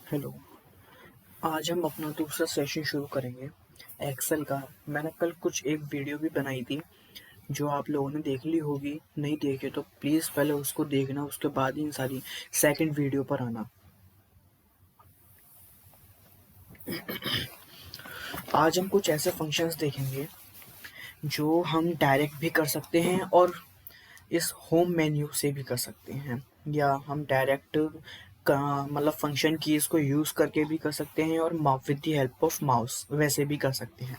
Hello. आज हम अपना दूसरा सेशन शुरू करेंगे एक्सेल का। मैंने कल कुछ एक वीडियो भी बनाई थी जो आप लोगों ने देख ली होगी। नहीं देखे तो प्लीज़ पहले उसको देखना, उसके बाद ही इन सारी सेकंड वीडियो पर आना। आज हम कुछ ऐसे फंक्शंस देखेंगे जो हम डायरेक्ट भी कर सकते हैं और इस होम मेन्यू से भी कर सकते हैं, या हम डायरेक्ट का मतलब फंक्शन की इसको यूज़ करके भी कर सकते हैं और with the help of mouse वैसे भी कर सकते हैं।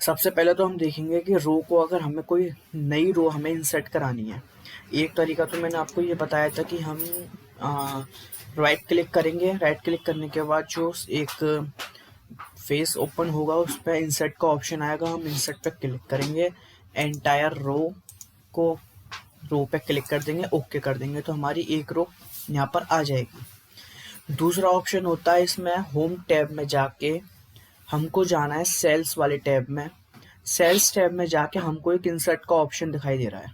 सबसे पहले तो हम देखेंगे कि रो को अगर हमें कोई नई रो हमें इंसर्ट करानी है। एक तरीका तो मैंने आपको ये बताया था कि हम राइट क्लिक करेंगे। राइट क्लिक करने के बाद जो एक फेस ओपन होगा उस पर इंसर्ट का ऑप्शन आएगा, हम इंसर्ट पे क्लिक करेंगे, एंटायर रो को रो पे क्लिक कर देंगे, ओके कर देंगे तो हमारी एक रो यहाँ पर आ जाएगी। दूसरा ऑप्शन होता है इसमें होम टैब में जाके हमको जाना है सेल्स वाले टैब में। सेल्स टैब में जाके हमको एक इंसर्ट का ऑप्शन दिखाई दे रहा है।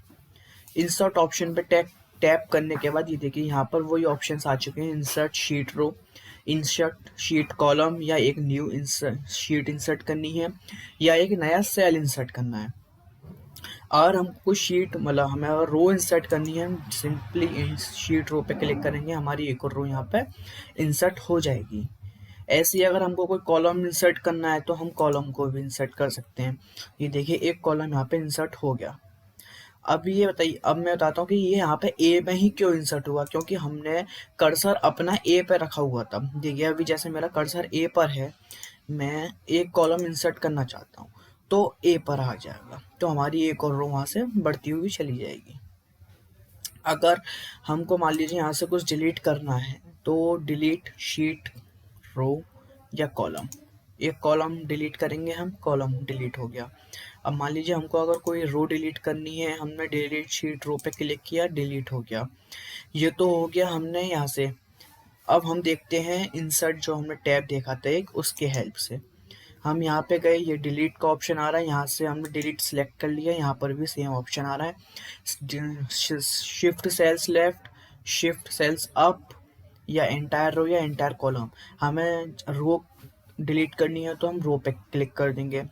इंसर्ट ऑप्शन पे टैप करने के बाद ये देखिए यहाँ पर वही ऑप्शंस आ चुके हैं, इंसर्ट शीट रो, इंसर्ट शीट कॉलम, या एक न्यू इंसर्ट शीट इंसर्ट करनी है, या एक नया सेल इंसर्ट करना है। और हमको शीट मतलब हमें अगर रो इंसर्ट करनी है, सिंपली शीट रो पे क्लिक करेंगे, हमारी एक और रो यहाँ पे इंसर्ट हो जाएगी। ऐसे ही अगर हमको कोई कॉलम इंसर्ट करना है तो हम कॉलम को भी इंसर्ट कर सकते हैं। ये देखिए एक कॉलम यहाँ पे इंसर्ट हो गया। अब ये बताइए, अब मैं बताता हूँ कि ये यहाँ पे ए में ही क्यों इंसर्ट हुआ, क्योंकि हमने कर्सर अपना ए पे रखा हुआ था। देखिए अभी जैसे मेरा कर्सर ए पर है, मैं एक कॉलम इंसर्ट करना चाहता हूँ तो ए पर आ जाएगा, तो हमारी एक और रो वहाँ से बढ़ती हुई चली जाएगी। अगर हमको मान लीजिए यहाँ से कुछ डिलीट करना है तो डिलीट शीट रो या कॉलम, एक कॉलम डिलीट करेंगे हम, कॉलम डिलीट हो गया। अब मान लीजिए हमको अगर कोई रो डिलीट करनी है, हमने डिलीट शीट रो पे क्लिक किया, डिलीट हो गया। ये तो हो गया हमने यहाँ से। अब हम देखते हैं इंसर्ट जो हमने टैब देखा था एक, उसके हेल्प से हम यहाँ पे गए, ये डिलीट का ऑप्शन आ रहा है, यहाँ से हमने डिलीट सेलेक्ट कर लिया, यहाँ पर भी सेम ऑप्शन आ रहा है, shift cells left, shift cells up, या एंटायर रो या एंटायर कॉलम। हमें रो डिलीट करनी है तो हम रो पे क्लिक कर देंगे,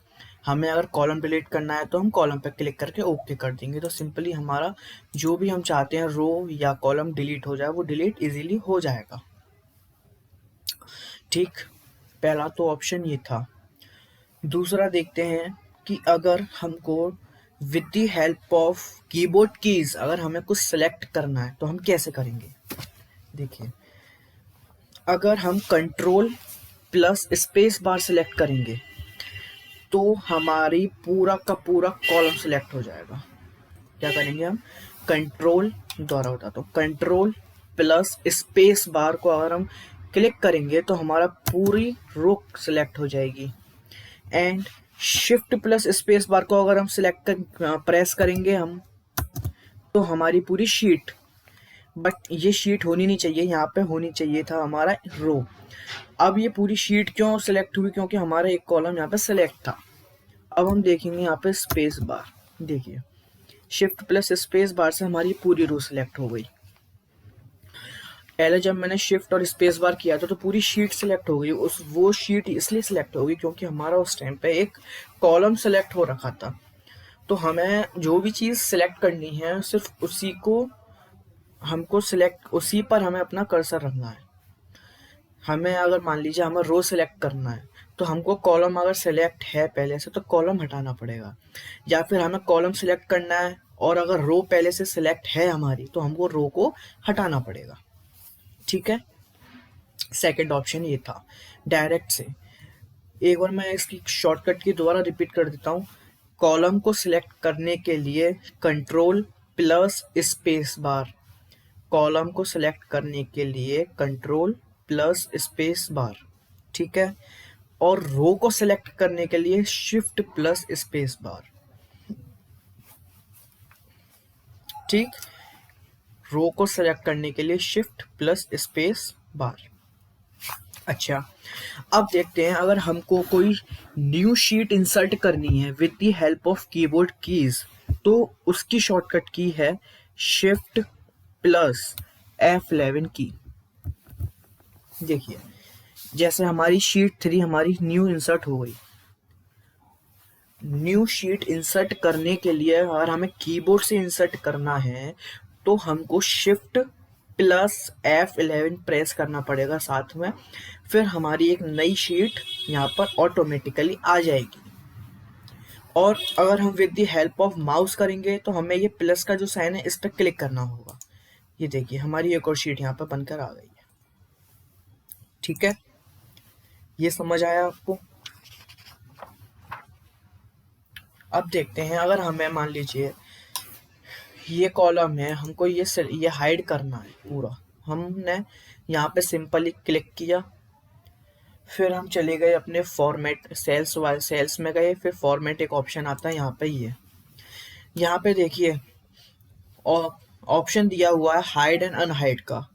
हमें अगर कॉलम डिलीट करना है तो हम कॉलम पे क्लिक करके ओके कर देंगे। तो सिंपली हमारा जो भी हम चाहते हैं रो या कॉलम डिलीट हो जाए वो डिलीट इजीली हो जाएगा। ठीक, पहला तो ऑप्शन ये था। दूसरा देखते हैं कि अगर हमको with the help of keyboard keys अगर हमें कुछ सेलेक्ट करना है तो हम कैसे करेंगे। देखिए अगर हम control plus space bar select करेंगे तो हमारी पूरा का पूरा कॉलम सेलेक्ट हो जाएगा। क्या करेंगे हम, कंट्रोल द्वारा बताता हूँ, कंट्रोल प्लस स्पेस बार को अगर हम क्लिक करेंगे तो हमारा पूरी रो सेलेक्ट हो जाएगी। And shift plus space bar को अगर हम सिलेक्ट प्रेस करेंगे हम तो हमारी पूरी शीट, बट ये शीट होनी नहीं चाहिए, यहाँ पे होनी चाहिए था हमारा रो। अब ये पूरी शीट क्यों सिलेक्ट हुई, क्योंकि हमारा एक कॉलम यहाँ पे सिलेक्ट था। अब हम देखेंगे यहाँ पे स्पेस बार, देखिए शिफ्ट प्लस स्पेस बार से हमारी पूरी रो सिलेक्ट हो गई। पहले जब मैंने शिफ्ट और स्पेस बार किया था तो पूरी शीट सिलेक्ट हो गई। वो शीट इसलिए सिलेक्ट हो गई क्योंकि हमारा उस टाइम पे एक कॉलम सिलेक्ट हो रखा था। तो हमें जो भी चीज़ सिलेक्ट करनी है सिर्फ उसी को हमको सिलेक्ट, उसी पर हमें अपना कर्सर रखना है। हमें अगर मान लीजिए हमें रो सिलेक्ट करना है तो हमको कॉलम अगर सिलेक्ट है पहले से तो कॉलम हटाना पड़ेगा, या फिर हमें कॉलम सिलेक्ट करना है और अगर रो पहले से सिलेक्ट है हमारी तो हमको रो को हटाना पड़ेगा। ठीक है, सेकंड ऑप्शन ये था डायरेक्ट से। एक बार मैं इसकी शॉर्टकट की दोबारा रिपीट कर देता हूँ। कॉलम को सिलेक्ट करने के लिए control plus space bar, column को सिलेक्ट करने के लिए कंट्रोल प्लस स्पेस बार, ठीक है। और रो को सिलेक्ट करने के लिए शिफ्ट प्लस स्पेस बार। ठीक, रो को सिलेक्ट करने के लिए शिफ्ट प्लस स्पेस बार। अच्छा, अब देखते हैं अगर हमको कोई न्यू शीट इंसर्ट करनी है with the help of keyboard keys तो उसकी शॉर्टकट की है शिफ्ट प्लस F11 की। देखिए, जैसे हमारी शीट 3 हमारी न्यू इंसर्ट हो गई। न्यू शीट इंसर्ट करने के लिए अगर हमें कीबोर्ड से इंसर्ट करना है तो हमको शिफ्ट प्लस F11 प्रेस करना पड़ेगा साथ में, फिर हमारी एक नई शीट यहाँ पर ऑटोमेटिकली आ जाएगी। और अगर हम with the help of mouse करेंगे तो हमें ये प्लस का जो साइन है इस पर क्लिक करना होगा। ये देखिए हमारी एक और शीट यहाँ पर बनकर आ गई है। ठीक है, ये समझ आया आपको? अब देखते हैं, अगर हमें मान लीजिए ये कॉलम है, हमको ये हाइड करना है पूरा। हमने यहाँ पे सिंपली क्लिक किया, फिर हम चले गए अपने फॉर्मेट सेल्स में गए, फिर फॉर्मेट एक ऑप्शन आता है यहाँ पे। ये यहाँ पे देखिए ऑप्शन दिया हुआ है हाइड एंड अनहाइड का।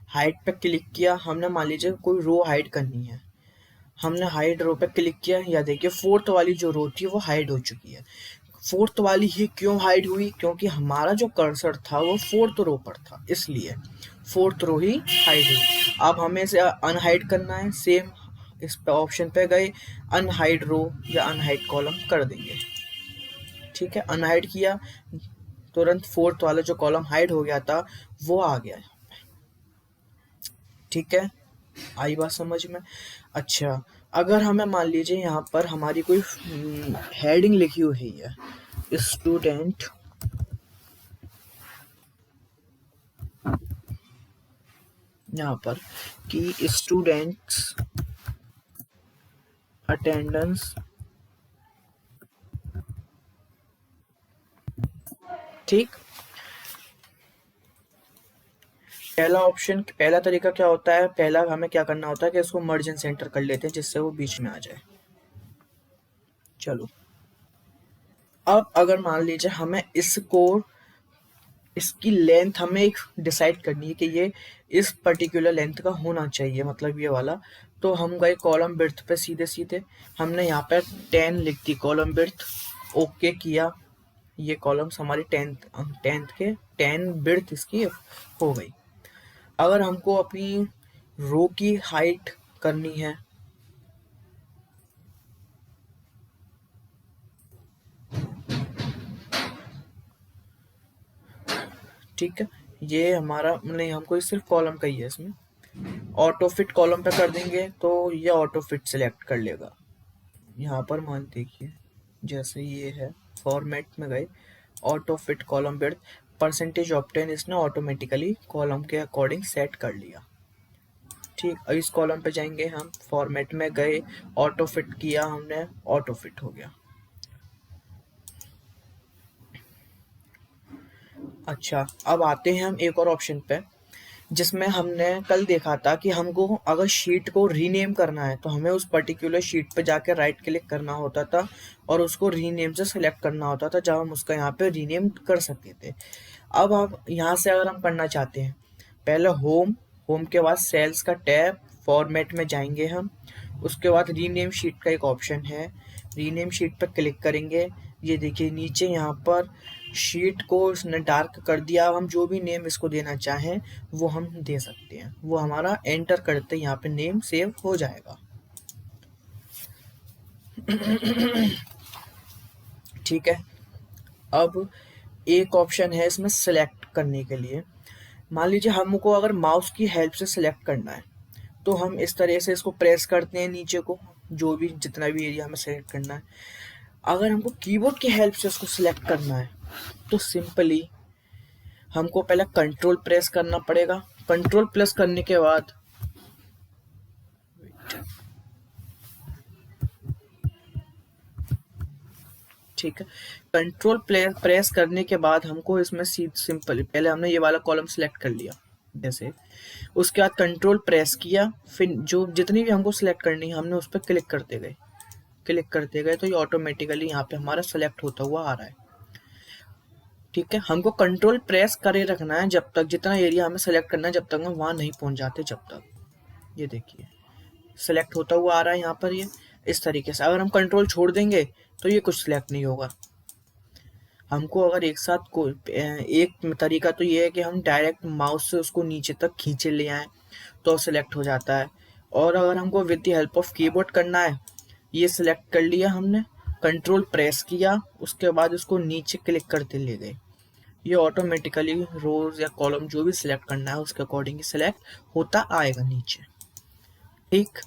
हाइड पे क्लिक किया, हमने मान लीजिए कोई रो हाइड करनी है, हमने हाइड रो पे क्लिक किया। या देखिए फोर्थ वाली जो रो थी वो हाइड हो चुकी है। फोर्थ वाली ही क्यों हाइड हुई? क्योंकि हमारा जो कर्सर था वो फोर्थ रो पर था, इसलिए फोर्थ रो ही हाइड हुई। अब हमें इसे अनहाइड करना है, सेम इस पे ऑप्शन पे गए, अनहाइड रो या अनहाइड कॉलम कर देंगे। ठीक है, अनहाइड किया, तुरंत फोर्थ वाला जो कॉलम हाइड हो गया था वो आ गया। ठीक है, आई बात समझ में? अच्छा, अगर हमें मान लीजिए यहाँ पर हमारी कोई हेडिंग लिखी हुई है, स्टूडेंट यहाँ पर कि स्टूडेंट्स अटेंडेंस, ठीक। पहला तरीका क्या होता है, पहला हमें क्या करना होता है कि इसको मर्ज एंड सेंटर कर लेते हैं जिससे वो बीच में आ जाए। चलो, अब अगर मान लीजिए हमें इसकी लेंथ हमें एक डिसाइड करनी है कि ये इस पर्टिकुलर लेंथ का होना चाहिए, मतलब ये वाला। तो हम गए कॉलम बिर्थ पे, सीधे सीधे हमने यहाँ पे 10 लिख दी कॉलम बिर्थ, ओके किया। ये कॉलम्स हमारी टेंथ के 10 बिर्थ इसकी हो गई। अगर हमको अपनी रो की हाइट करनी है, ठीक है, ये हमारा नहीं, हमको सिर्फ कॉलम का ही है, इसमें ऑटो फिट कॉलम पे कर देंगे तो ये ऑटो फिट सिलेक्ट कर लेगा। यहाँ पर मान देखिए, जैसे ये है फॉर्मेट में गए, auto fit column width percentage option, इसने ऑटोमेटिकली कॉलम के अकॉर्डिंग सेट कर लिया। ठीक, इस कॉलम पे जाएंगे हम, फॉर्मेट में गए, ऑटो फिट किया हमने, ऑटो फिट हो गया। अच्छा, अब आते हैं हम एक और ऑप्शन पे, जिसमें हमने कल देखा था कि हमको अगर शीट को रीनेम करना है तो हमें उस पर्टिकुलर शीट पे जाके राइट क्लिक करना होता था और उसको रीनेम से सिलेक्ट करना होता था, जब हम उसका यहाँ पे रीनेम कर सकते थे। अब आप यहाँ से अगर हम करना चाहते हैं, पहले होम के बाद सेल्स का टैब, फॉर्मेट में जाएंगे हम, उसके बाद रीनेम शीट का एक ऑप्शन है, रीनेम शीट पर क्लिक करेंगे। ये देखिए नीचे यहाँ पर शीट को इसने डार्क कर दिया। हम जो भी नेम इसको देना चाहें वो हम दे सकते हैं, वो हमारा एंटर करते यहाँ पे नेम सेव हो जाएगा। ठीक है, अब एक ऑप्शन है इसमें सिलेक्ट करने के लिए। मान लीजिए हमको अगर माउस की हेल्प से सिलेक्ट करना है तो हम इस तरह से इसको प्रेस करते हैं नीचे को, जो भी जितना भी एरिया हमें सेलेक्ट करना है। अगर हमको कीबोर्ड की हेल्प से उसको सिलेक्ट करना है तो सिंपली हमको पहले कंट्रोल प्रेस करना पड़ेगा। कंट्रोल प्रेस करने के बाद ठीक है, कंट्रोल प्रेस करने के बाद हमको इसमें सिंपल, पहले हमने ये वाला कॉलम सिलेक्ट कर लिया जैसे, उसके बाद कंट्रोल प्रेस किया, फिर जो जितनी भी हमको सिलेक्ट करनी है हमने उस पर क्लिक करते गए तो ये ऑटोमेटिकली यहाँ पे हमारा सेलेक्ट होता हुआ आ रहा है। ठीक है, हमको कंट्रोल प्रेस करे रखना है जब तक, जितना एरिया हमें सेलेक्ट करना है जब तक हम वहाँ नहीं पहुँच जाते, जब तक। ये देखिए सेलेक्ट होता हुआ आ रहा है यहाँ पर, ये इस तरीके से। अगर हम कंट्रोल छोड़ देंगे तो ये कुछ सिलेक्ट नहीं होगा। हमको अगर एक साथ एक तरीका तो ये है कि हम डायरेक्ट माउस से उसको नीचे तक खींचे ले आएं, तो सिलेक्ट हो जाता है। और अगर हमको with the help of keyboard करना है, ये सिलेक्ट कर लिया हमने, कंट्रोल प्रेस किया, उसके बाद उसको नीचे क्लिक करते ले गए, ये ऑटोमेटिकली रोज या कॉलम जो भी सिलेक्ट करना है उसके अकॉर्डिंग सिलेक्ट होता आएगा नीचे। ठीक,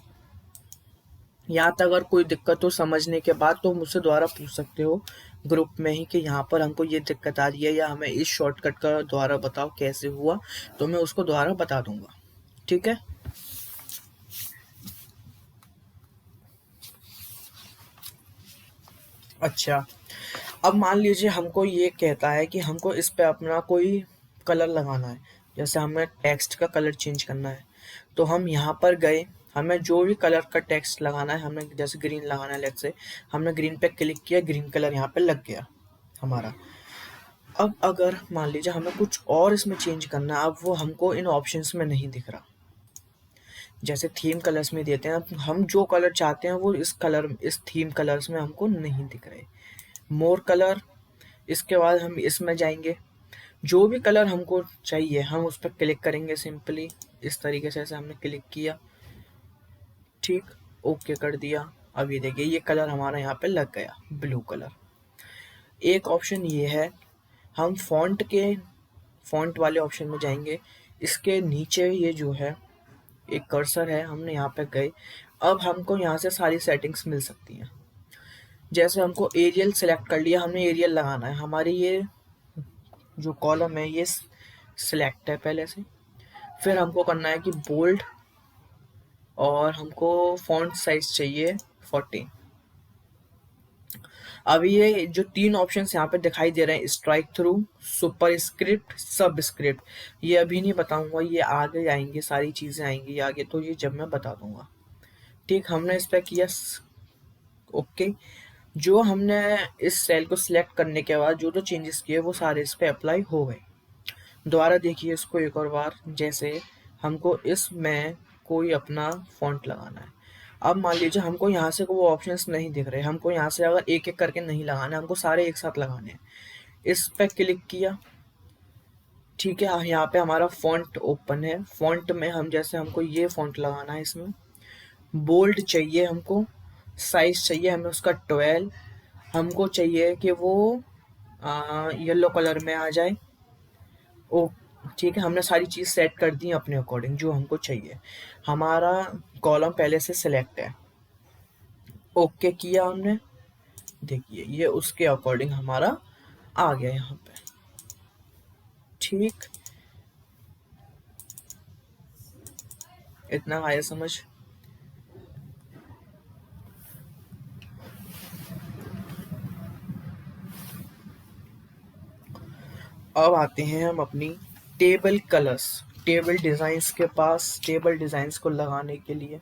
यहाँ तक अगर कोई दिक्कत हो समझने के बाद तो मुझसे दोबारा पूछ सकते हो ग्रुप में ही कि यहाँ पर हमको ये दिक्कत आ रही है या हमें इस शॉर्टकट का दोबारा बताओ कैसे हुआ, तो मैं उसको दोबारा बता दूंगा। ठीक है, अच्छा, अब मान लीजिए हमको ये कहता है कि हमको इस पे अपना कोई कलर लगाना है, जैसे हमें टेक्स्ट का कलर चेंज करना है, तो हम यहाँ पर गए, हमें जो भी कलर का टेक्स्ट लगाना है, हमें जैसे ग्रीन लगाना है लेट्स से, हमने ग्रीन पे क्लिक किया, ग्रीन कलर यहाँ पे लग गया हमारा। अब अगर मान लीजिए हमें कुछ और इसमें चेंज करना है, अब वो हमको इन ऑप्शंस में नहीं दिख रहा, जैसे थीम कलर्स में देते हैं, हम जो कलर चाहते हैं वो इस थीम कलर्स में हमको नहीं दिख रहे। मोर कलर, इसके बाद हम इसमें जाएंगे, जो भी कलर हमको चाहिए हम उस पर क्लिक करेंगे सिंपली इस तरीके से, ऐसे हमने क्लिक किया, ठीक, ओके कर दिया। अब ये देखिए ये कलर हमारा यहाँ पे लग गया, ब्लू कलर। एक ऑप्शन ये है, हम फॉन्ट वाले ऑप्शन में जाएंगे, इसके नीचे ये जो है एक कर्सर है, हमने यहाँ पे गए, अब हमको यहाँ से सारी सेटिंग्स मिल सकती हैं। जैसे हमको एरियल सेलेक्ट कर लिया, हमने एरियल लगाना है, हमारी ये जो कॉलम है ये सिलेक्ट है पहले से, फिर हमको करना है कि बोल्ड, और हमको फॉन्ट साइज चाहिए 14। अब ये जो तीन ऑप्शंस यहाँ पे दिखाई दे रहे हैं, स्ट्राइक थ्रू, सुपर स्क्रिप्ट, सब स्क्रिप्ट, ये अभी नहीं बताऊंगा, ये आगे आएंगे, सारी चीजें आएंगी आगे, तो ये जब मैं बता दूंगा। ठीक, हमने इस पर किया ओके। जो हमने इस सेल को सिलेक्ट करने के बाद जो जो चेंजेस किए वो सारे इस पे अप्लाई हो गए। दोबारा देखिए इसको एक और बार, जैसे हमको इसमें कोई अपना फॉन्ट लगाना है, अब मान लीजिए हमको यहाँ से वो ऑप्शंस नहीं दिख रहे, हमको यहाँ से अगर एक एक करके नहीं लगाना है, हमको सारे एक साथ लगाने हैं, इस पे क्लिक किया, ठीक है, यहाँ पे हमारा फॉन्ट ओपन है, फॉन्ट में हम जैसे हमको ये फॉन्ट लगाना है, इसमें बोल्ड चाहिए, हमको साइज चाहिए हमें उसका 12, हमको चाहिए कि वो येलो कलर में आ जाए। ओ, ठीक है, हमने सारी चीज़ सेट कर दी अपने अकॉर्डिंग जो हमको चाहिए, हमारा कॉलम पहले से सिलेक्ट है, ओके किया हमने, देखिए ये उसके अकॉर्डिंग हमारा आ गया यहाँ पे। ठीक, इतना आया समझ? अब आते हैं हम अपनी टेबल कलर्स, टेबल डिजाइन्स के पास, टेबल डिजाइन्स को लगाने के लिए।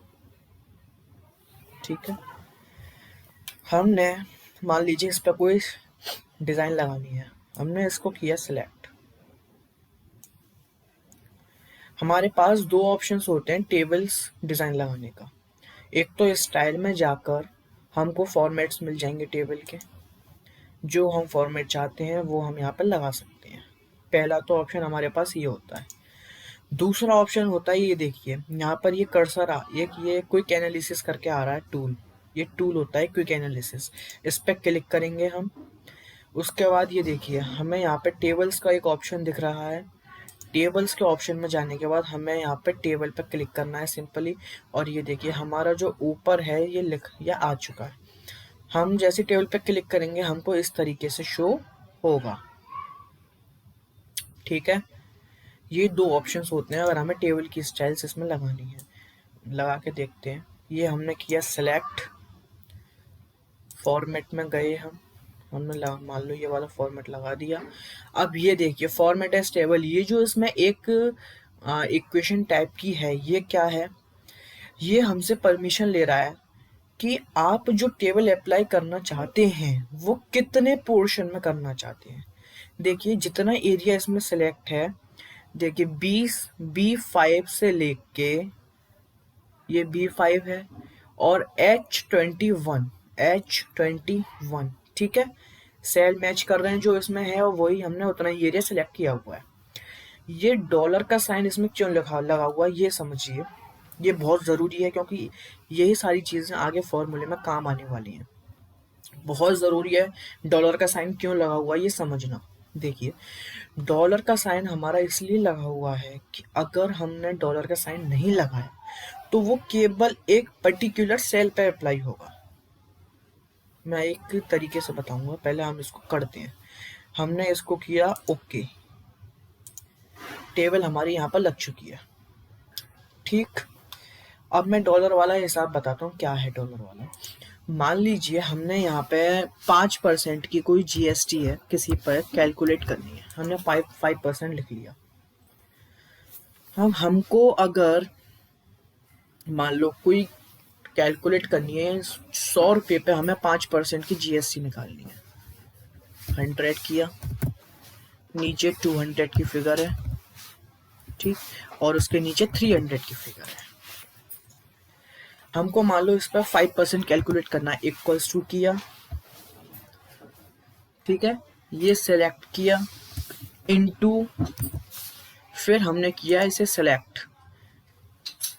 ठीक है, हमने मान लीजिए इस पर कोई डिजाइन लगानी है, हमने इसको किया सिलेक्ट, हमारे पास दो ऑप्शंस होते हैं टेबल्स डिजाइन लगाने का, एक तो स्टाइल में जाकर हमको फॉर्मेट्स मिल जाएंगे टेबल के, जो हम फॉर्मेट चाहते हैं वो हम यहाँ पर लगा सकते हैं। पहला तो ऑप्शन हमारे पास ये होता है। दूसरा ऑप्शन होता है, ये देखिए यहाँ पर ये कर्सर एक ये क्विक एनालिसिस करके आ रहा है टूल, ये टूल होता है क्विक एनालिसिस, इस पर क्लिक करेंगे हम, उसके बाद ये देखिए हमें यहाँ पे टेबल्स का एक ऑप्शन दिख रहा है, टेबल्स के ऑप्शन में जाने के बाद हमें यहाँ पे टेबल पर क्लिक करना है सिंपली, और ये देखिए हमारा जो ऊपर है ये आ चुका है, हम जैसे टेबल पे क्लिक करेंगे हमको इस तरीके से शो होगा। ठीक है, ये दो ऑप्शंस होते हैं अगर हमें टेबल की स्टाइल्स इसमें लगानी है। लगा के देखते हैं, ये हमने किया सिलेक्ट, फॉर्मेट में गए हमने मान लो ये वाला फॉर्मेट लगा दिया। अब ये देखिए फॉर्मेट एज टेबल, ये जो इसमें एक इक्वेशन टाइप की है, ये क्या है, ये हमसे परमिशन ले रहा है कि आप जो टेबल अप्लाई करना चाहते हैं वो कितने पोर्शन में करना चाहते हैं। देखिए जितना एरिया इसमें सिलेक्ट है, देखिए 20 B5 से लेके ये B5 है, और H21, ठीक है, सेल मैच कर रहे हैं जो इसमें है और वही हमने उतना ही एरिया सिलेक्ट किया हुआ है। ये डॉलर का साइन इसमें क्यों लगा हुआ है ये समझिए। ये बहुत ज़रूरी है क्योंकि यही सारी चीज़ें आगे फॉर्मूले में काम आने वाली हैं। बहुत ज़रूरी है डॉलर का साइन क्यों लगा हुआ है ये समझना। देखिए, डॉलर का साइन हमारा इसलिए लगा हुआ है कि अगर हमने डॉलर का साइन नहीं लगाया तो वो केवल एक पर्टिकुलर सेल पे अप्लाई होगा। मैं एक तरीके से बताऊंगा, पहले हम इसको करते हैं। हमने इसको किया ओके, टेबल हमारी यहाँ पर लग चुकी है। ठीक, अब मैं डॉलर वाला हिसाब बताता हूँ क्या है डॉलर वाला। मान लीजिए हमने यहाँ पे 5% की कोई जीएसटी है किसी पर कैलकुलेट करनी है, हमने 5% लिख लिया। हमको अगर मान लो कोई कैलकुलेट करनी है 100 रुपये पे, हमें 5% की जीएसटी निकालनी है। 100 किया, नीचे 200 की फिगर है, ठीक, और उसके नीचे 300 की फिगर है। हमको मान लो इस पर 5% कैलकुलेट करना है। इक्वल्स टू किया, ठीक है, ये सेलेक्ट किया, इनटू, फिर हमने किया इसे सेलेक्ट।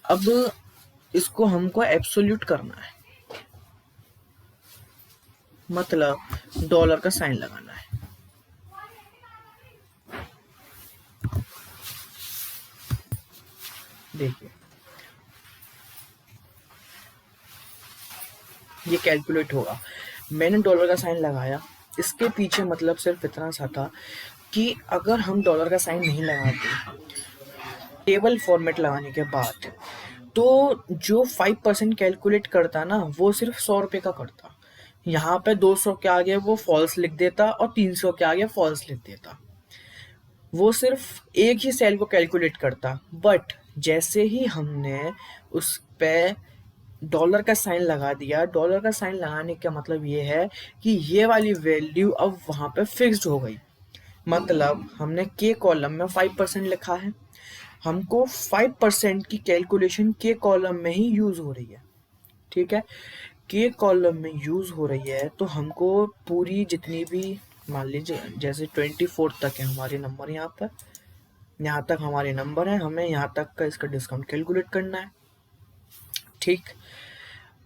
अब इसको हमको एब्सोल्यूट करना है, मतलब डॉलर का साइन लगाना है। देखिए, ये कैलकुलेट होगा। मैंने डॉलर का साइन लगाया, इसके पीछे मतलब सिर्फ इतना सा था कि अगर हम डॉलर का साइन नहीं लगाते टेबल फॉर्मेट लगाने के बाद, तो जो 5% कैलकुलेट करता ना वो सिर्फ 100 रुपये का करता। यहाँ पे 200 के आगे वो फॉल्स लिख देता और 300 के आगे फॉल्स लिख देता। वो सिर्फ एक ही सेल को कैलकुलेट करता। बट जैसे ही हमने उस पे डॉलर का साइन लगा दिया, डॉलर का साइन लगाने का मतलब ये है कि ये वाली वैल्यू अब वहाँ पे फिक्स्ड हो गई। मतलब हमने के कॉलम में 5% लिखा है, हमको 5% की कैलकुलेशन के कॉलम में ही यूज हो रही है। ठीक है, के कॉलम में यूज हो रही है तो हमको पूरी जितनी भी, मान लीजिए जैसे 24 तक है हमारे नंबर, यहाँ पर यहाँ तक हमारे नंबर है, हमें यहाँ तक का इसका डिस्काउंट कैलकुलेट करना है। ठीक,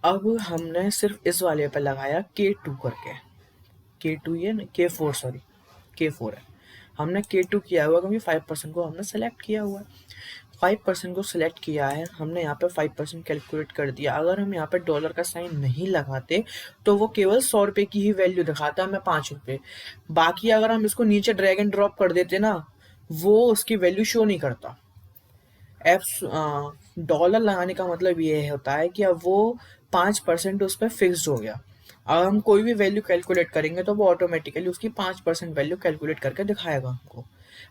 अब हमने सिर्फ इस वाले पे लगाया K2 करके, K2 ये K4 सॉरी K4 है। हमने K2 किया हुआ क्योंकि 5% को हमने सेलेक्ट किया हुआ है। 5% को सिलेक्ट किया है हमने, यहाँ पे 5% कैलकुलेट कर दिया। अगर हम यहाँ पे डॉलर का साइन नहीं लगाते तो वो केवल 100 रुपये की ही वैल्यू दिखाता, हमें 5 रुपये। बाकी अगर हम इसको नीचे ड्रैग एंड ड्रॉप कर देते ना, वो उसकी वैल्यू शो नहीं करता। डॉलर लगाने का मतलब ये होता है कि अब वो 5% उस पर फिक्स्ड हो गया। अगर हम कोई भी वैल्यू कैलकुलेट करेंगे तो वो ऑटोमेटिकली उसकी 5% वैल्यू कैलकुलेट करके दिखाएगा हमको।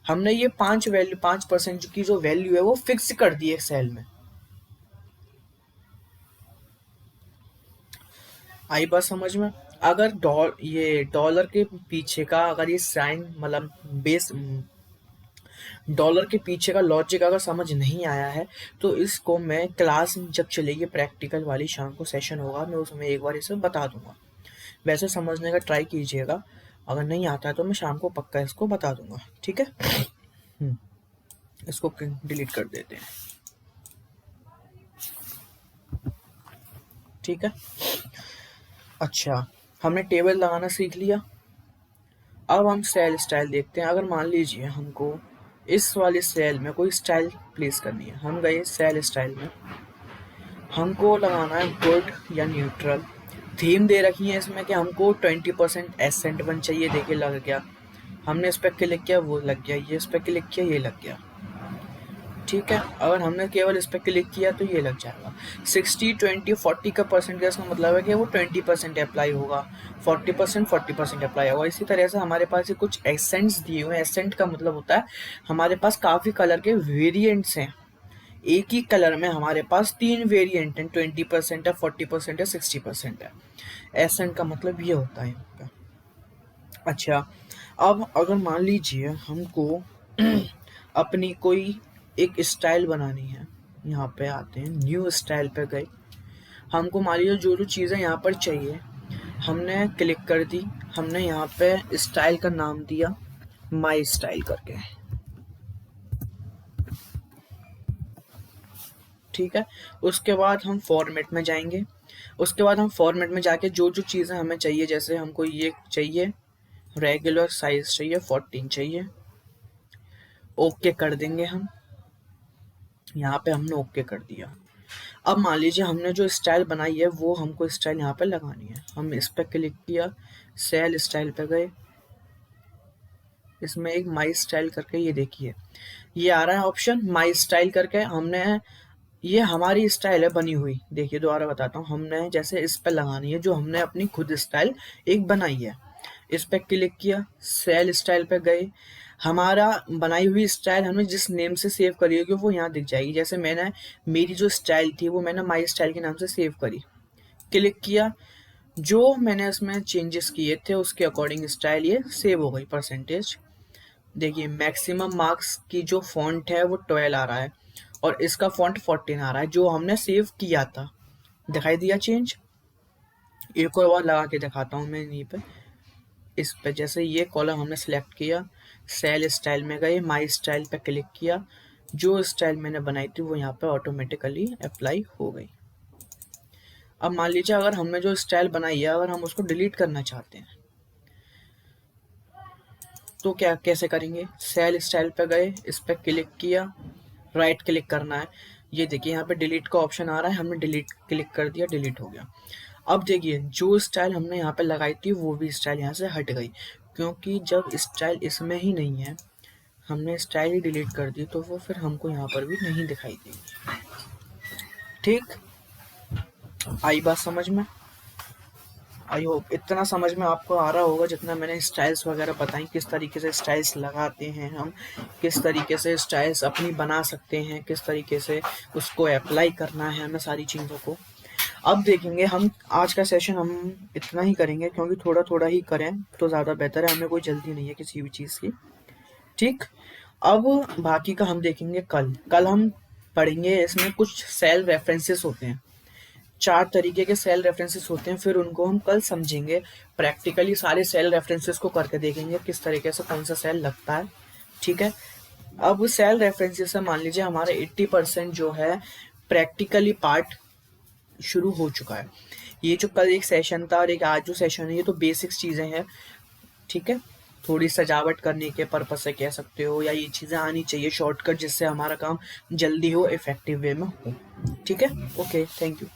हमने ये 5% की जो वैल्यू है वो फिक्स कर दी है सेल में। आई बात समझ में? अगर ये डॉलर के पीछे का अगर ये साइन मतलब बेस, डॉलर के पीछे का लॉजिक अगर समझ नहीं आया है तो इसको मैं क्लास जब चलेगी प्रैक्टिकल वाली, शाम को सेशन होगा, मैं उसमें एक बार इसे बता दूंगा। वैसे समझने का ट्राई कीजिएगा, अगर नहीं आता है तो मैं शाम को पक्का इसको बता दूंगा। ठीक है, इसको डिलीट कर देते हैं। ठीक है, अच्छा, हमने टेबल लगाना सीख लिया। अब हम सेल स्टाइल देखते हैं। अगर मान लीजिए हमको इस वाले सेल में कोई स्टाइल प्लेस करनी है, हम गए सेल स्टाइल में, हमको लगाना है गुड या न्यूट्रल। थीम दे रखी है इसमें कि हमको 20% एसेंट वन चाहिए, देखिए लग गया। हमने इस पर क्लिक किया, वो लग गया। ये इस पर क्लिक किया, ये लग गया। ठीक है, अगर हमने केवल इस पर क्लिक किया तो ये लग जाएगा। 60 20 40 का परसेंटेज का मतलब है कि वो 20% अप्लाई होगा, 40% अप्लाई होगा। इसी तरह से हमारे पास ये कुछ एसेंट्स दिए हुए हैं। एसेंट का मतलब होता है हमारे पास काफ़ी कलर के वेरिएंट्स हैं। एक ही कलर में हमारे पास 3 वेरिएंट हैं, 20% है, 40% है, 60% है। एसेंट का मतलब ये होता है यहाँ पे। अच्छा, अब अगर मान लीजिए हमको अपनी कोई एक स्टाइल बनानी है, यहाँ पे आते हैं, न्यू स्टाइल पे गए। हमको मान लीजिए जो जो चीज़ें यहाँ पर चाहिए हमने क्लिक कर दी। हमने यहाँ पे स्टाइल का नाम दिया माई स्टाइल करके। ठीक है। उसके बाद हम फॉर्मेट में जाएंगे। उसके बाद हम फॉर्मेट में जाके जो जो चीज़ें हमें चाहिए, जैसे हमको ये चाहिए रेगुलर साइज चाहिए 14 चाहिए, ओके कर देंगे हम। यहाँ पे हमने ओके कर दिया। अब मान लीजिए हमने जो स्टाइल बनाई है वो हमको स्टाइल यहाँ पे लगानी है। हम इस पर क्लिक किया, सेल स्टाइल पे गए, इसमें एक माई स्टाइल करके ये देखिए ये आ रहा है ऑप्शन माई स्टाइल करके। हमने ये हमारी स्टाइल है बनी हुई, देखिए दोबारा बताता हूँ। हमने जैसे इस पे लगानी है जो हमने अपनी खुद स्टाइल एक बनाई है। इस पे क्लिक किया, सेल स्टाइल पे गए, हमारा बनाई हुई स्टाइल हमने जिस नेम से सेव करी होगी वो यहाँ दिख जाएगी। जैसे मैंने मेरी जो स्टाइल थी वो मैंने माई स्टाइल के नाम से सेव करी, क्लिक किया, जो मैंने इसमें चेंजेस किए थे उसके अकॉर्डिंग स्टाइल ये सेव हो गई परसेंटेज। देखिए मैक्सिमम मार्क्स की जो फॉन्ट है वो 12 आ रहा है और इसका फॉन्ट 14 आ रहा है जो हमने सेव किया था। दिखाई दिया चेंज। एक और बार लगा के दिखाता हूँ मैं यहीं पे। इस पे जैसे ये कॉलम हमने सेलेक्ट किया, सेल स्टाइल में गए, माई स्टाइल पे क्लिक किया, जो स्टाइल मैंने बनाई थी वो यहाँ पे ऑटोमेटिकली अप्लाई हो गई। अब मान लीजिए अगर हमने जो स्टाइल बनाई है अगर हम उसको डिलीट करना चाहते हैं तो क्या कैसे करेंगे? सेल स्टाइल पे गए, इस पे क्लिक किया, राइट क्लिक करना है, ये देखिए यहाँ पे डिलीट का ऑप्शन आ रहा है, हमने डिलीट क्लिक कर दिया, डिलीट हो गया। अब देखिए जो स्टाइल हमने यहाँ पे लगाई थी वो भी स्टाइल यहाँ से हट गई, क्योंकि जब स्टाइल इसमें ही नहीं है, हमने स्टाइल ही डिलीट कर दी तो वो फिर हमको यहाँ पर भी नहीं दिखाई देगी। ठीक, आई बात समझ में? आई होप इतना समझ में आपको आ रहा होगा जितना मैंने स्टाइल्स वगैरह बताई, किस तरीके से स्टाइल्स लगाते हैं हम, किस तरीके से स्टाइल्स अपनी बना सकते हैं, किस तरीके से उसको अप्लाई करना है हमें सारी चीज़ों को। अब देखेंगे हम आज का सेशन हम इतना ही करेंगे क्योंकि थोड़ा थोड़ा ही करें तो ज़्यादा बेहतर है, हमें कोई जल्दी नहीं है किसी भी चीज़ की। ठीक, अब बाकी का हम देखेंगे कल। कल हम पढ़ेंगे, इसमें कुछ सेल रेफरेंसेस होते हैं, 4 तरीके के सेल रेफरेंसेस होते हैं, फिर उनको हम कल समझेंगे प्रैक्टिकली, सारे सेल रेफरेंसेस को करके देखेंगे किस तरीके से कौन सा सेल लगता है। ठीक है, अब सेल रेफरेंसेस से मान लीजिए हमारा 80% जो है प्रैक्टिकली पार्ट शुरू हो चुका है। ये जो कल एक सेशन था और एक आज जो सेशन है ये तो बेसिक्स चीज़ें हैं। ठीक है, थोड़ी सजावट करने के पर्पज से कह सकते हो, या ये चीज़ें आनी चाहिए शॉर्टकट जिससे हमारा काम जल्दी हो, इफेक्टिव वे में हो। ठीक है, ओके, थैंक यू।